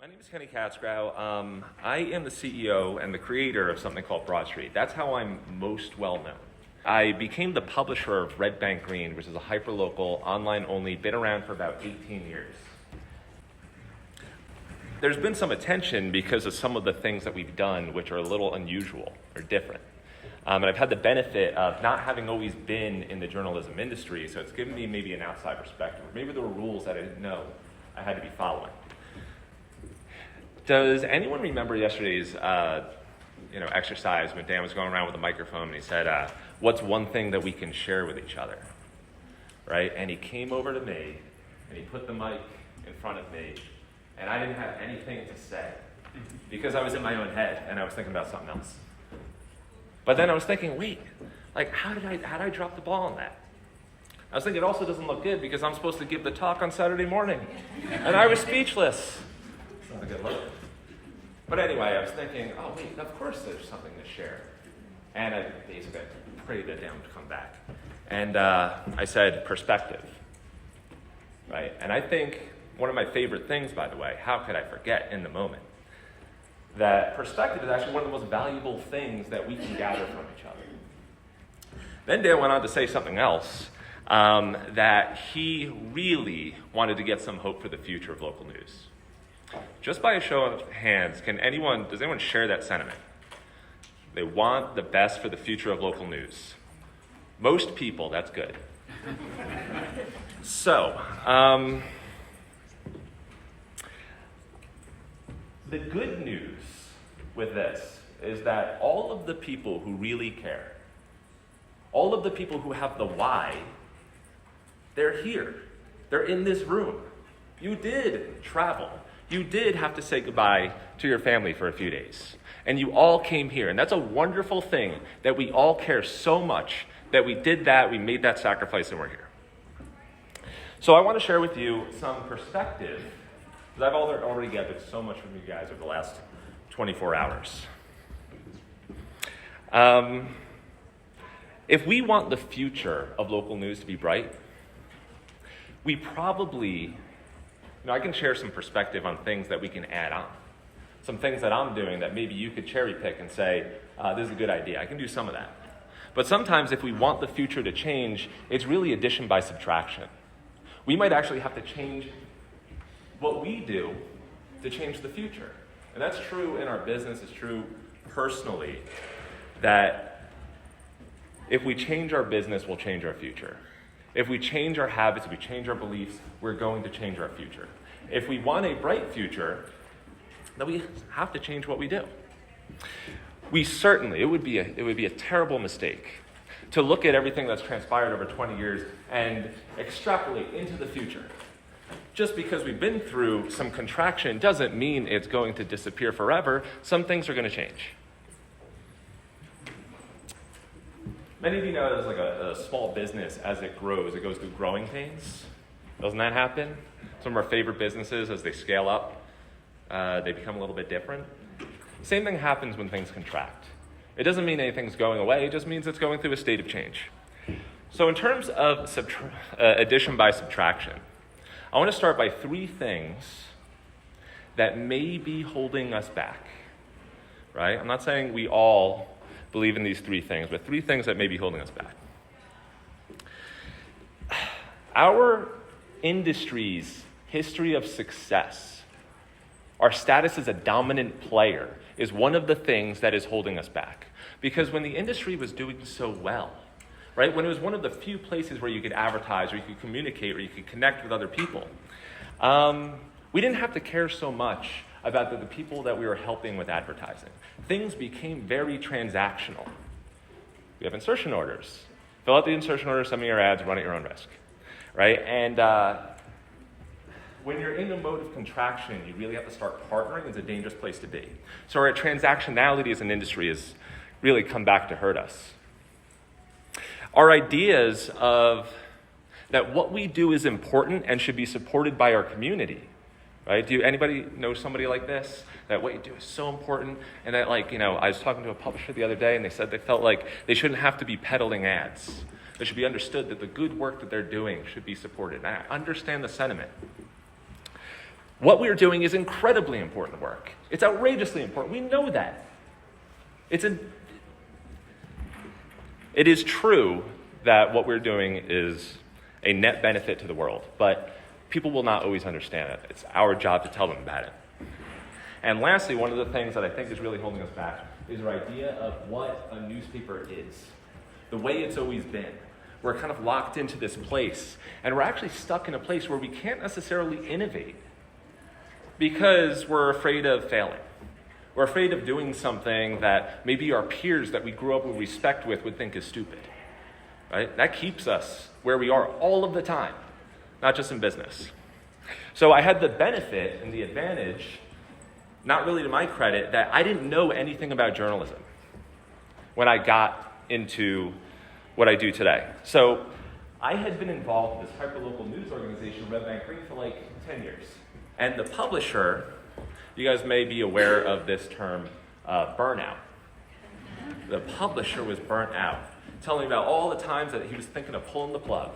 My name is Kenny Katzgrau. I am the CEO and the creator of something called Broad Street. That's how I'm most well known. I became the publisher of Red Bank Green, which is a hyperlocal, online-only, been around for about 18 years. There's been some attention because of some of the things that we've done, which are a little unusual or different. And I've had the benefit of not having always been in the journalism industry, so it's given me maybe an outside perspective. Maybe there were rules that I didn't know I had to be following. Does anyone remember yesterday's exercise when Dan was going around with a microphone and he said, what's one thing that we can share with each other, right? And he came over to me and he put the mic in front of me and I didn't have anything to say because I was in my own head and I was thinking about something else. But then I was thinking, wait, how did I drop the ball on that? I was thinking it also doesn't look good because I'm supposed to give the talk on Saturday morning and I was speechless. It's not a good look. But anyway, I was thinking, oh wait, of course there's something to share. And I basically prayed it down to come back. And I said, perspective, right? And I think one of my favorite things, by the way, how could I forget in the moment, that perspective is actually one of the most valuable things that we can gather from each other. Then Dan went on to say something else, that he really wanted to get some hope for the future of local news. Just by a show of hands, does anyone share that sentiment? They want the best for the future of local news. Most people, that's good. So, the good news with this is that all of the people who really care, all of the people who have the why, they're here. They're in this room. You did travel. You did have to say goodbye to your family for a few days. And you all came here. And that's a wonderful thing that we all care so much that we did that, we made that sacrifice, and we're here. So I want to share with you some perspective, because I've already gathered so much from you guys over the last 24 hours. If we want the future of local news to be bright, we probably... I can share some perspective on things that we can add on. Some things that I'm doing that maybe you could cherry pick and say, this is a good idea. I can do some of that. But sometimes if we want the future to change, it's really addition by subtraction. We might actually have to change what we do to change the future. And that's true in our business, it's true personally, that if we change our business, we'll change our future. If we change our habits, if we change our beliefs, we're going to change our future. If we want a bright future, then we have to change what we do. It would be a terrible mistake to look at everything that's transpired over 20 years and extrapolate into the future. Just because we've been through some contraction doesn't mean it's going to disappear forever. Some things are going to change. Many of you know there's a small business, as it grows, it goes through growing pains. Doesn't that happen? Some of our favorite businesses, as they scale up, they become a little bit different. Same thing happens when things contract. It doesn't mean anything's going away, it just means it's going through a state of change. So in terms of addition by subtraction, I want to start by three things that may be holding us back, right? I'm not saying we all believe in these three things, but three things that may be holding us back. Our industry's history of success, our status as a dominant player, is one of the things that is holding us back. Because when the industry was doing so well, right, when it was one of the few places where you could advertise, or you could communicate, or you could connect with other people, we didn't have to care so much about the people that we were helping with advertising. Things became very transactional. We have insertion orders. Fill out the insertion order, send me your ads, run at your own risk, right? And when you're in a mode of contraction, you really have to start partnering. It's a dangerous place to be. So our transactionality as an industry has really come back to hurt us. Our ideas of that what we do is important and should be supported by our community. Right? Do anybody know somebody like this? That what you do is so important, and that I was talking to a publisher the other day, and they said they felt like they shouldn't have to be peddling ads. It should be understood that the good work that they're doing should be supported. And I understand the sentiment. What we're doing is incredibly important work. It's outrageously important. We know that. It is true that what we're doing is a net benefit to the world, but people will not always understand it. It's our job to tell them about it. And lastly, one of the things that I think is really holding us back is our idea of what a newspaper is, the way it's always been. We're kind of locked into this place, and we're actually stuck in a place where we can't necessarily innovate because we're afraid of failing. We're afraid of doing something that maybe our peers that we grew up with respect with would think is stupid. Right? That keeps us where we are all of the time, not just in business. So I had the benefit and the advantage, not really to my credit, that I didn't know anything about journalism when I got into what I do today. So I had been involved in this hyperlocal news organization, Red Bank Boogie, for like 10 years. And the publisher, you guys may be aware of this term, burnout. The publisher was burnt out, telling me about all the times that he was thinking of pulling the plug.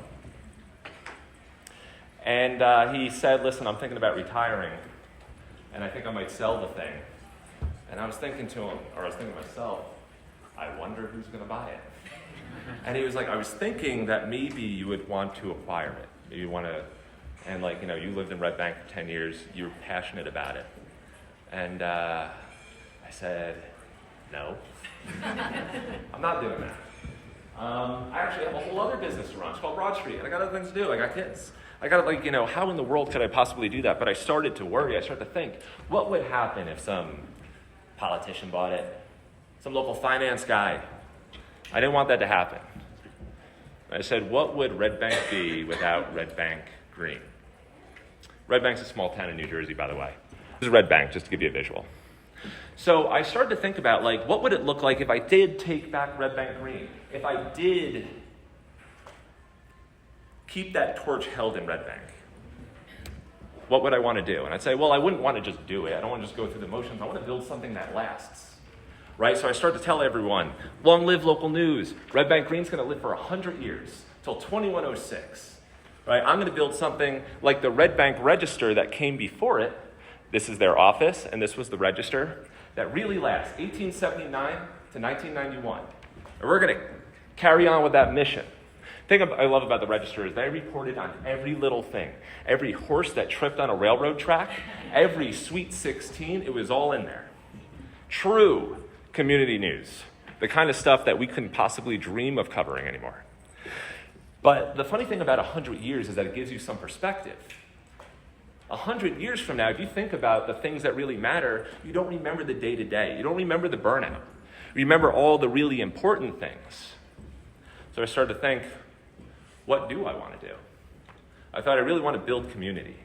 And he said, listen, I'm thinking about retiring, and I think I might sell the thing. And I was thinking to him, or I was thinking to myself, I wonder who's going to buy it. And he was like, I was thinking that maybe you would want to acquire it. Maybe you want to, and like, you lived in Red Bank for 10 years, you were passionate about it. And I said, no, I'm not doing that. I actually have a whole other business to run. It's called Broad Street, and I got other things to do. I got kids. I got how in the world could I possibly do that? But I started to worry. I started to think, what would happen if some politician bought it? Some local finance guy. I didn't want that to happen. I said, what would Red Bank be without Red Bank Green? Red Bank's a small town in New Jersey, by the way. This is Red Bank, just to give you a visual. So I started to think about, what would it look like if I did take back Red Bank Green? If I did keep that torch held in Red Bank? What would I want to do? And I'd say, well, I wouldn't want to just do it. I don't want to just go through the motions. I want to build something that lasts. Right? So I start to tell everyone, long live local news. Red Bank Green's going to live for 100 years, till 2106. Right? I'm going to build something like the Red Bank Register that came before it. This is their office, and this was the register that really lasts, 1879 to 1991. And we're going to carry on with that mission. The thing I love about the register is they reported on every little thing. Every horse that tripped on a railroad track, every Sweet 16, it was all in there. True community news, the kind of stuff that we couldn't possibly dream of covering anymore. But the funny thing about 100 years is that it gives you some perspective. 100 years from now, if you think about the things that really matter, you don't remember the day-to-day. You don't remember the burnout. You remember all the really important things. So I started to think, what do I want to do? I thought I really want to build community.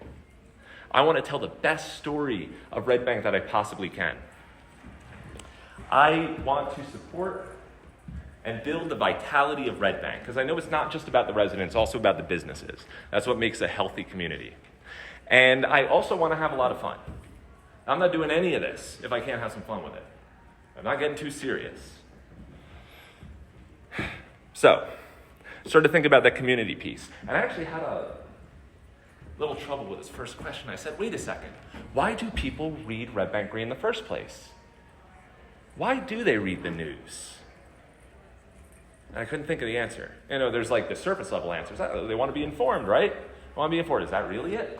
I want to tell the best story of Red Bank that I possibly can. I want to support and build the vitality of Red Bank, because I know it's not just about the residents, it's also about the businesses. That's what makes a healthy community. And I also want to have a lot of fun. I'm not doing any of this if I can't have some fun with it. I'm not getting too serious. So, started to think about that community piece. And I actually had a little trouble with this first question. I said, wait a second. Why do people read Red Bank Green in the first place? Why do they read the news? And I couldn't think of the answer. There's the surface level answers. They want to be informed, right? They want to be informed. Is that really it?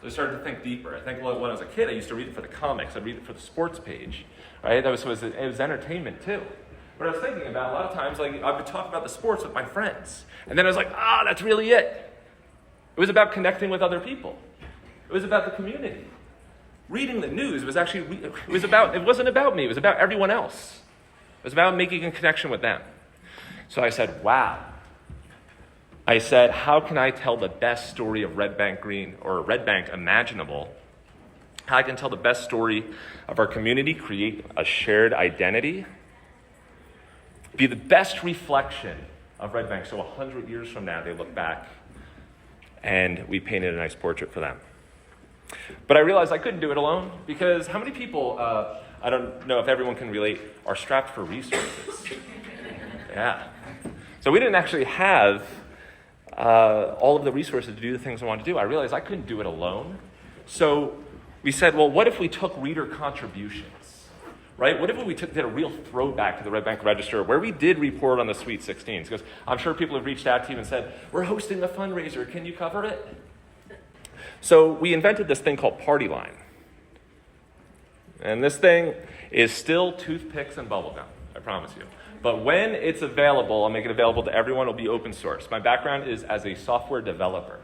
So I started to think deeper. I think when I was a kid, I used to read it for the comics. I'd read it for the sports page, right? It was entertainment too. But I was thinking about a lot of times, I would talk about the sports with my friends. And then I was like, that's really it. It was about connecting with other people. It was about the community. Reading the news was it wasn't about me, it was about everyone else. It was about making a connection with them. So I said, wow. I said, how can I tell the best story of Red Bank Green or Red Bank imaginable? How I can tell the best story of our community, create a shared identity, be the best reflection of Red Bank. So 100 years from now, they look back and we painted a nice portrait for them. But I realized I couldn't do it alone, because how many people, I don't know if everyone can relate, are strapped for resources? Yeah. So we didn't actually have all of the resources to do the things I want to do. I realized I couldn't do it alone. So we said, well, what if we took reader contributions, right? What if we did a real throwback to the Red Bank Register where we did report on the Sweet 16s? Because I'm sure people have reached out to you and said, we're hosting a fundraiser, can you cover it? So we invented this thing called Partyline. And this thing is still toothpicks and bubblegum, I promise you. But when it's available, I'll make it available to everyone. It'll be open source. My background is as a software developer.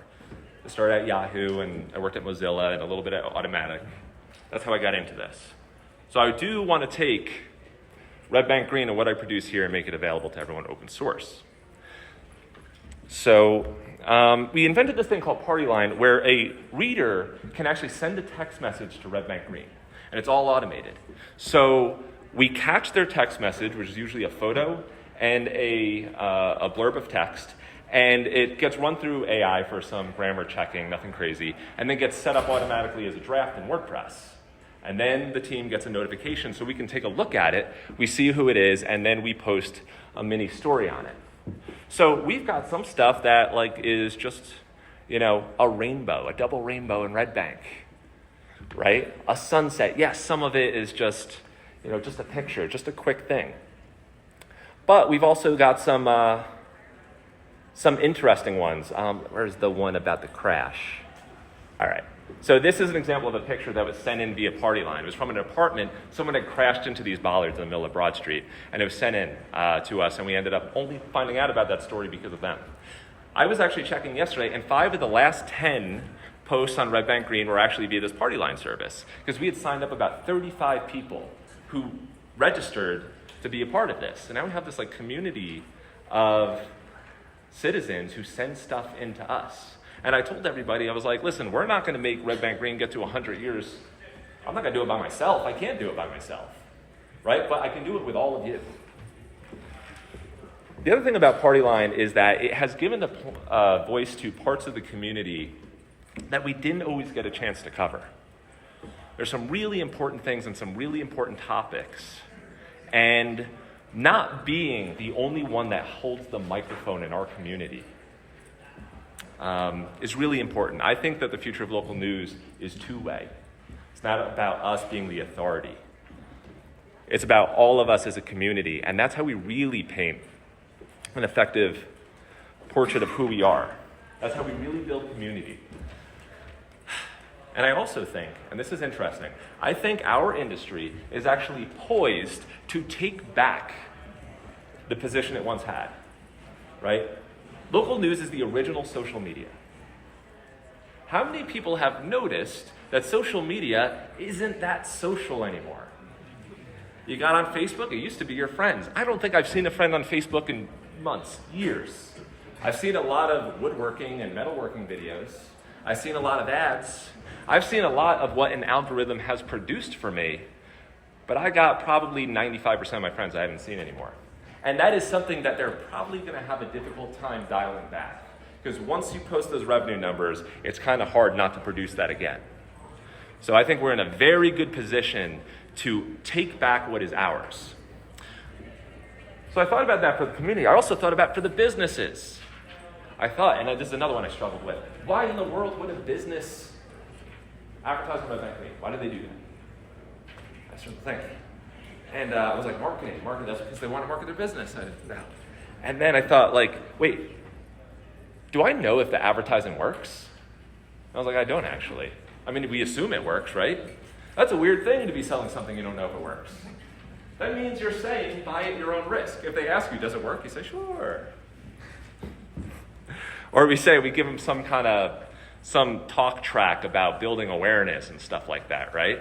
I started at Yahoo, and I worked at Mozilla, and a little bit at Automatic. That's how I got into this. So I do want to take Red Bank Green and what I produce here and make it available to everyone open source. So we invented this thing called Partyline, where a reader can actually send a text message to Red Bank Green, and it's all automated. So we catch their text message, which is usually a photo and a blurb of text, and it gets run through AI for some grammar checking, nothing crazy, and then gets set up automatically as a draft in WordPress. And then the team gets a notification so we can take a look at it, we see who it is, and then we post a mini story on it. So we've got some stuff that is just, a rainbow, a double rainbow in Red Bank, right? A sunset. Yes, some of it is just a picture, just a quick thing. But we've also got some interesting ones. Where's the one about the crash? All right. So this is an example of a picture that was sent in via Partyline. It was from an apartment. Someone had crashed into these bollards in the middle of Broad Street, and it was sent in to us, and we ended up only finding out about that story because of them. I was actually checking yesterday, and 5 of the last 10 posts on Red Bank Green were actually via this Partyline service, because we had signed up about 35 people who registered to be a part of this. And now we have this community of citizens who send stuff into us. And I told everybody, I was like, listen, we're not going to make Red Bank Green get to 100 years. I'm not going to do it by myself. I can't do it by myself, right? But I can do it with all of you. The other thing about Partyline is that it has given the voice to parts of the community that we didn't always get a chance to cover. There's some really important things and some really important topics. And not being the only one that holds the microphone in our community is really important. I think that the future of local news is two-way. It's not about us being the authority. It's about all of us as a community, and that's how we really paint an effective portrait of who we are. That's how we really build community. And I also think, and this is interesting, I think our industry is actually poised to take back the position it once had, right? Local news is the original social media. How many people have noticed that social media isn't that social anymore? You got on Facebook, it used to be your friends. I don't think I've seen a friend on Facebook in months, years. I've seen a lot of woodworking and metalworking videos. I've seen a lot of ads. I've seen a lot of what an algorithm has produced for me, but I got probably 95% of my friends I haven't seen anymore. And that is something that they're probably going to have a difficult time dialing back. Because once you post those revenue numbers, it's kind of hard not to produce that again. So I think we're in a very good position to take back what is ours. So I thought about that for the community. I also thought about for the businesses. I thought, and this is another one I struggled with, why in the world would a business advertise on Red Bank Green? Why did they do that? I started thinking. And I was like, marketing, that's because they want to market their business. And then I thought, wait, do I know if the advertising works? I was like, I don't actually. I mean, we assume it works, right? That's a weird thing to be selling something you don't know if it works. That means you're saying, buy at your own risk. If they ask you, does it work? You say, sure. Or we give them some talk track about building awareness and stuff like that, right?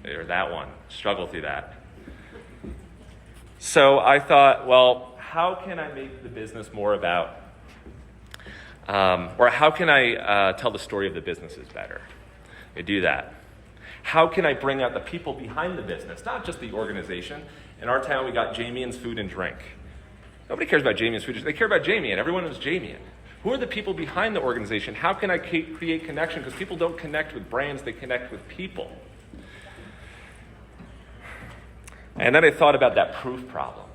Or that one, struggle through that. So I thought, well, how can I make the business more about, or how can I tell the story of the businesses better? I do that. How can I bring out the people behind the business, not just the organization? In our town, we got Jamien's Food and Drink. Nobody cares about Jamien's Food and Drink. They care about Jamien. Everyone knows Jamien. Who are the people behind the organization? How can I create connection? Because people don't connect with brands, they connect with people. And then I thought about that proof problem.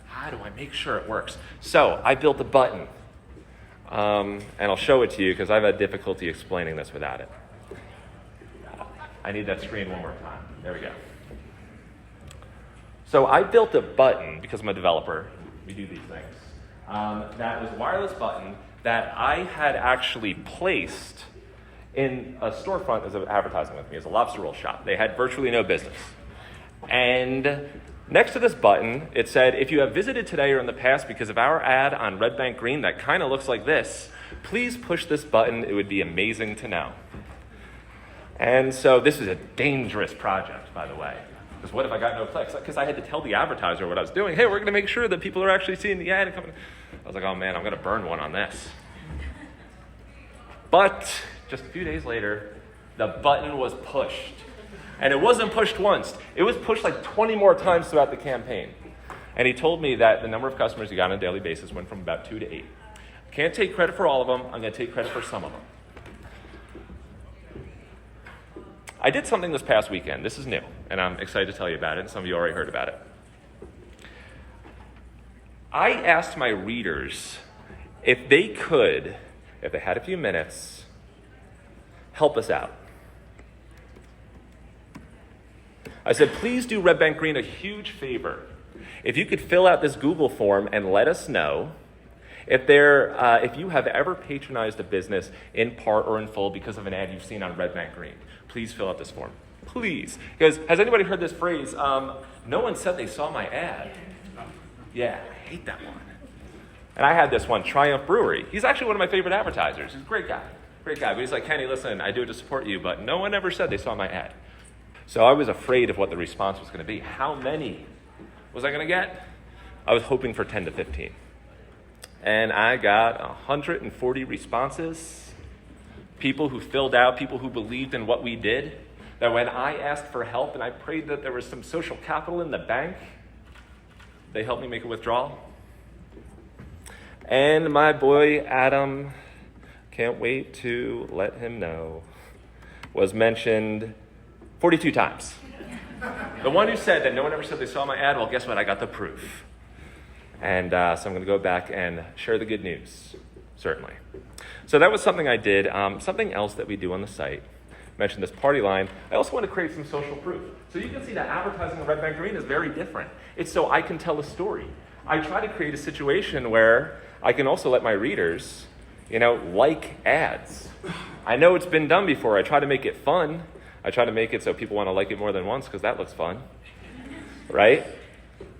How do I make sure it works? So I built a button. And I'll show it to you because I've had difficulty explaining this without it. I need that screen one more time. There we go. So I built a button, because I'm a developer, we do these things, that was a wireless button that I had actually placed in a storefront as an advertising with me, as a lobster roll shop. They had virtually no business. And next to this button, it said, if you have visited today or in the past because of our ad on Red Bank Green that kind of looks like this, please push this button. It would be amazing to know. And so this is a dangerous project, by the way. Because what if I got no clicks? Because I had to tell the advertiser what I was doing. Hey, we're going to make sure that people are actually seeing the ad. And coming. I was like, oh man, I'm going to burn one on this. But just a few days later, the button was pushed. And it wasn't pushed once. It was pushed like 20 more times throughout the campaign. And he told me that the number of customers he got on a daily basis went from about 2 to 8. Can't take credit for all of them. I'm going to take credit for some of them. I did something this past weekend. This is new, and I'm excited to tell you about it, and some of you already heard about it. I asked my readers if they could, if they had a few minutes, help us out. I said, please do Red Bank Green a huge favor. If you could fill out this Google form and let us know if you have ever patronized a business in part or in full because of an ad you've seen on Red Bank Green, please fill out this form. Please. Because has anybody heard this phrase? No one said they saw my ad. Yeah, I hate that one. And I had this one, Triumph Brewery. He's actually one of my favorite advertisers. He's a great guy. Great guy. But he's like, Kenny, listen, I do it to support you, but no one ever said they saw my ad. So I was afraid of what the response was going to be. How many was I going to get? I was hoping for 10 to 15. And I got 140 responses, people who filled out, people who believed in what we did, that when I asked for help and I prayed that there was some social capital in the bank, they helped me make a withdrawal. And my boy Adam, can't wait to let him know, was mentioned 42 times. The one who said that no one ever said they saw my ad, well, guess what? I got the proof. And so I'm going to go back and share the good news, certainly. So that was something I did. Something else that we do on the site, I mentioned this Partyline. I also want to create some social proof. So you can see that advertising on Red Bank Green is very different. It's so I can tell a story. I try to create a situation where I can also let my readers, like ads. I know it's been done before. I try to make it fun. I try to make it so people want to like it more than once because that looks fun, right?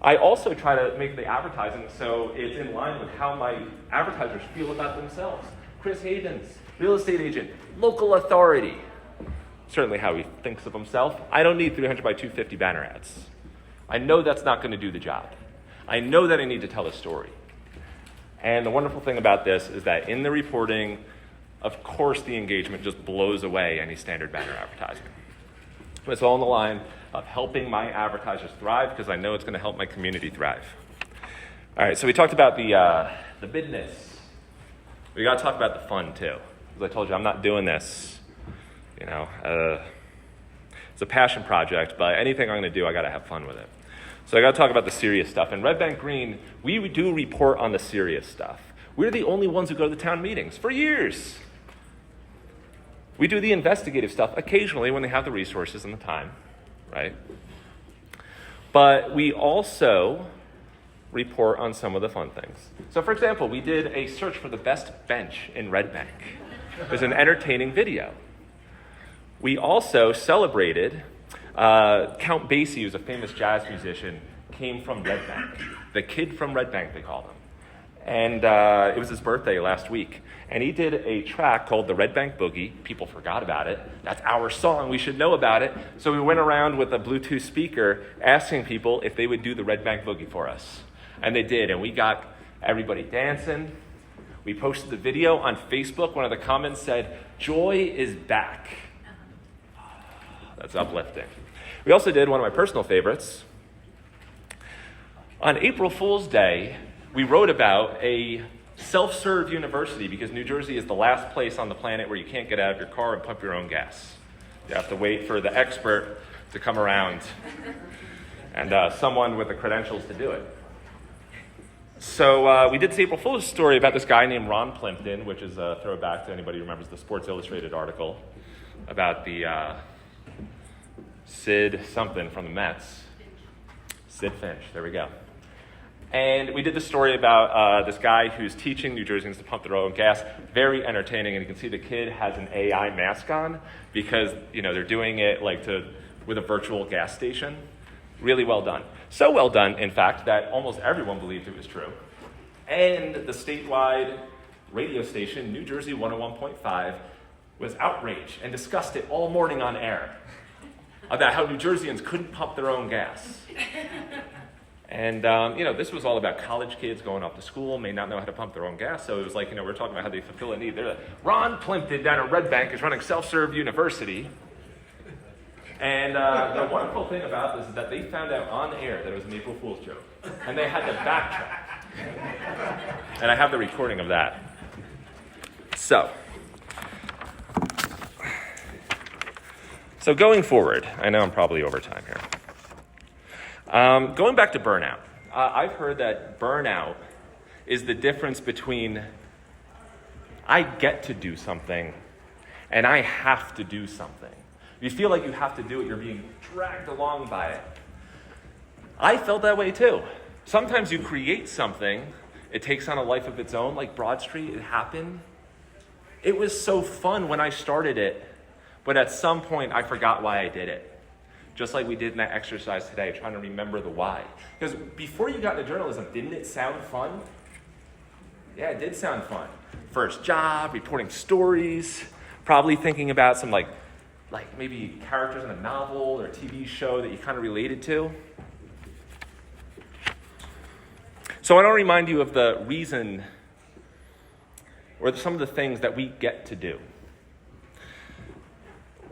I also try to make the advertising so it's in line with how my advertisers feel about themselves. Chris Havens, real estate agent, local authority. Certainly how he thinks of himself. I don't need 300 by 250 banner ads. I know that's not going to do the job. I know that I need to tell a story. And the wonderful thing about this is that in the reporting, of course the engagement just blows away any standard banner advertising. It's all in the line of helping my advertisers thrive because I know it's going to help my community thrive. All right, so we talked about the business. We got to talk about the fun too. As I told you, I'm not doing this, it's a passion project, but anything I'm going to do, I got to have fun with it. So I got to talk about the serious stuff. In Red Bank Green, we do report on the serious stuff. We're the only ones who go to the town meetings for years. We do the investigative stuff occasionally when they have the resources and the time, right? But we also report on some of the fun things. So for example, we did a search for the best bench in Red Bank. It was an entertaining video. We also celebrated Count Basie, who's a famous jazz musician, came from Red Bank. The kid from Red Bank, they called him. And it was his birthday last week. And he did a track called the Red Bank Boogie. People forgot about it. That's our song. We should know about it. So we went around with a Bluetooth speaker asking people if they would do the Red Bank Boogie for us. And they did. And we got everybody dancing. We posted the video on Facebook. One of the comments said, "Joy is back." That's uplifting. We also did one of my personal favorites. On April Fool's Day, we wrote about a self-serve university because New Jersey is the last place on the planet where you can't get out of your car and pump your own gas. You have to wait for the expert to come around and someone with the credentials to do it. So we did this April Fool's story about this guy named Ron Plimpton, which is a throwback to anybody who remembers the Sports Illustrated article about the Sid something from the Mets. Sid Finch, there we go. And we did the story about this guy who's teaching New Jerseyans to pump their own gas. Very entertaining, and you can see the kid has an AI mask on because they're doing it with a virtual gas station. Really well done. So well done, in fact, that almost everyone believed it was true. And the statewide radio station, New Jersey 101.5, was outraged and discussed it all morning on air about how New Jerseyans couldn't pump their own gas. And, this was all about college kids going off to school, may not know how to pump their own gas. So it was we're talking about how they fulfill a need. They're like, Ron Plimpton down at Red Bank is running self-serve university. And the wonderful thing about this is that they found out on air that it was an April Fool's joke. And they had to backtrack. And I have the recording of that. So going forward, I know I'm probably over time here. Going back to burnout, I've heard that burnout is the difference between I get to do something and I have to do something. If you feel like you have to do it, you're being dragged along by it. I felt that way too. Sometimes you create something, it takes on a life of its own, like Broad Street, it happened. It was so fun when I started it, but at some point I forgot why I did it. Just like we did in that exercise today, trying to remember the why. Because before you got into journalism, didn't it sound fun? Yeah, it did sound fun. First job, reporting stories, probably thinking about some like maybe characters in a novel or a TV show that you kind of related to. So I want to remind you of the reason or some of the things that we get to do.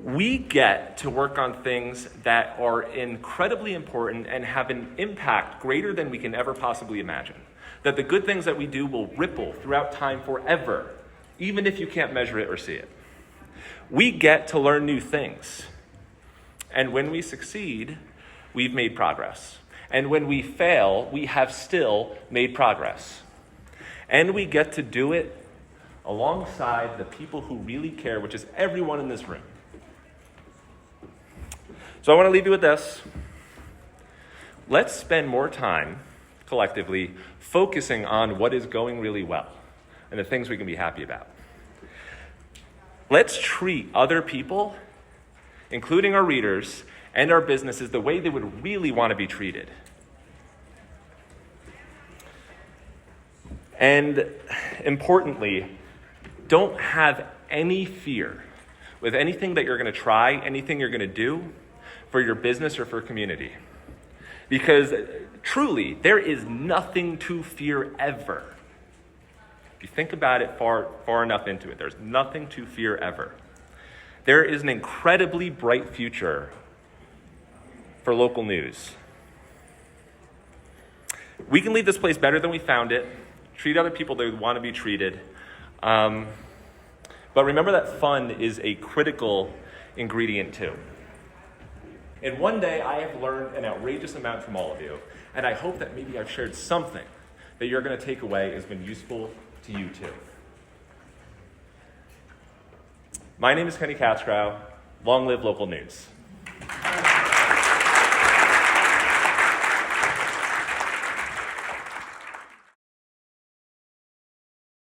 We get to work on things that are incredibly important and have an impact greater than we can ever possibly imagine. That the good things that we do will ripple throughout time forever, even if you can't measure it or see it. We get to learn new things. And when we succeed, we've made progress. And when we fail, we have still made progress. And we get to do it alongside the people who really care, which is everyone in this room. So I want to leave you with this. Let's spend more time, collectively, focusing on what is going really well and the things we can be happy about. Let's treat other people, including our readers and our businesses, the way they would really want to be treated. And importantly, don't have any fear with anything that you're going to try, anything you're going to do for your business or for community. Because truly, there is nothing to fear ever. If you think about it far enough into it, there's nothing to fear ever. There is an incredibly bright future for local news. We can leave this place better than we found it, treat other people the way we want to be treated. But remember that fun is a critical ingredient too. And one day I have learned an outrageous amount from all of you, and I hope that maybe I've shared something that you're going to take away has been useful to you too. My name is Katzgrau. Long live local news.